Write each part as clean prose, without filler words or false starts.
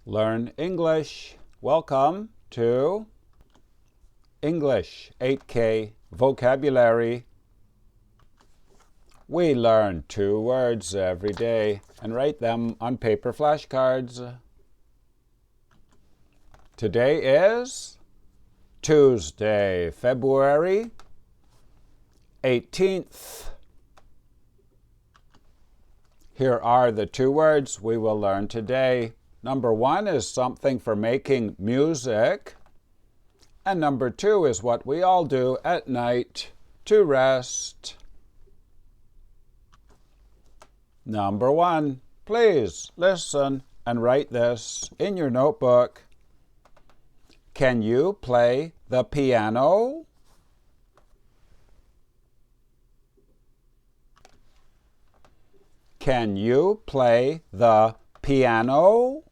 Learn English. Welcome to English 8K Vocabulary. We learn 2 words every day and write them on paper flashcards. Today is Tuesday, February 18th. Here are the 2 words we will learn today. Number 1 is something for making music. And number 2 is what we all do at night to rest. Number 1, please listen and write this in your notebook. Can you play the piano? Can you play the piano?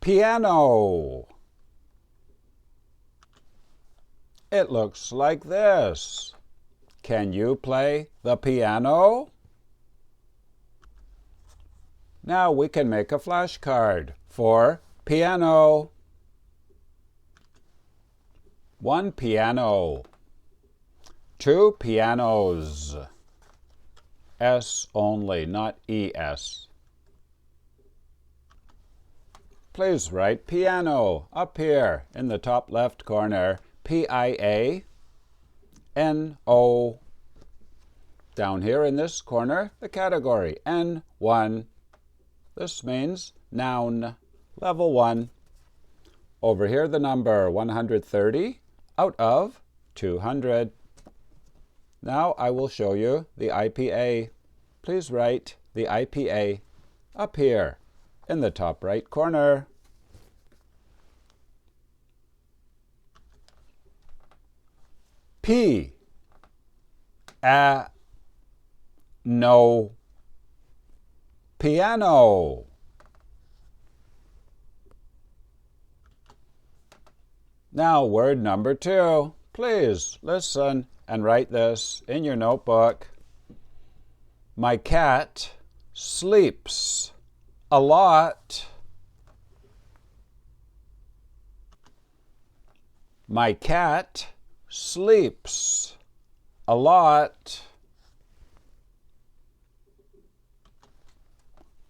Piano. It looks like this. Can you play the piano? Now we can make a flashcard for piano. 1 piano. 2 pianos. S only, not ES. Please write piano up here in the top left corner. Piano. Down here in this corner, the category N1. This means noun, level 1. Over here, the number 130 out of 200. Now I will show you the IPA. Please write the IPA up here in the top right corner. No. Piano. Now word number 2. Please listen and write this in your notebook. My cat sleeps a lot. My cat sleeps a lot.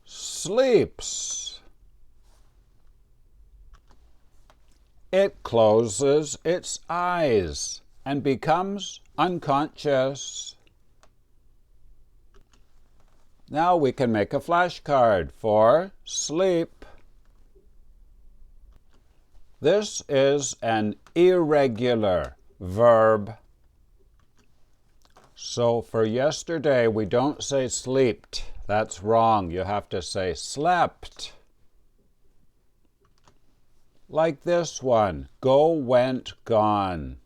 Sleeps. It closes its eyes and becomes unconscious. Now we can make a flashcard for sleep. This is an irregular verb. So for yesterday, we don't say sleeped. That's wrong. You have to say slept. Like this one, go, went, gone.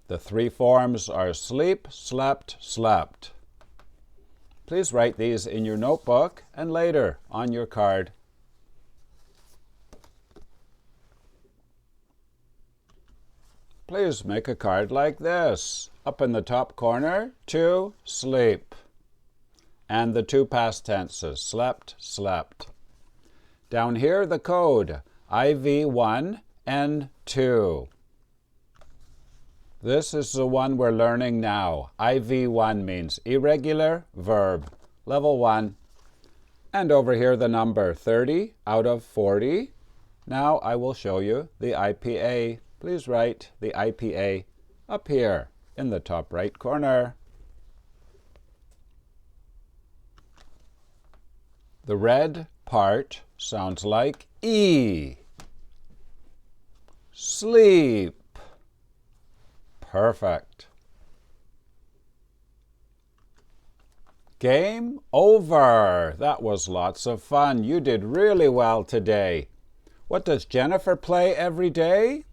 The 3 forms are sleep, slept, slept. Please write these in your notebook and later on your card. Please make a card like this. Up in the top corner, to sleep. And the 2 past tenses, slept, slept. Down here, the code, IV1 and 2. This is the one we're learning now. IV1 means irregular verb, level 1. And over here, the number 30 out of 40. Now I will show you the IPA. Please write the IPA up here in the top right corner. The red part sounds like E. Sleep. Perfect. Game over. That was lots of fun. You did really well today. What does Jennifer play every day?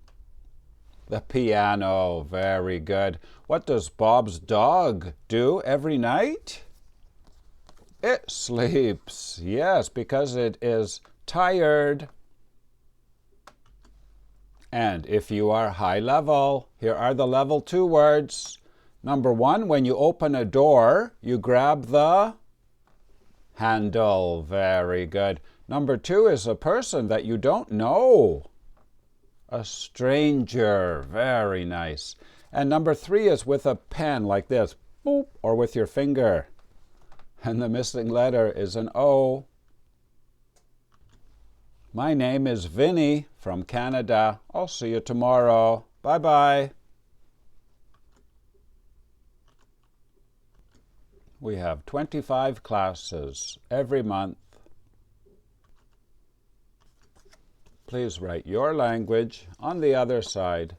The piano. Very good. What does Bob's dog do every night? It sleeps. Yes, because it is tired. And if you are high level, here are the level 2 words. Number 1, when you open a door, you grab the Handle. Very good. Number 2 is a person that you don't know. A stranger. Very nice. And number 3 is with a pen like this, boop, or with your finger. And the missing letter is an O. My name is Vinny from Canada. I'll see you tomorrow. Bye-bye. We have 25 classes every month. Please write your language on the other side.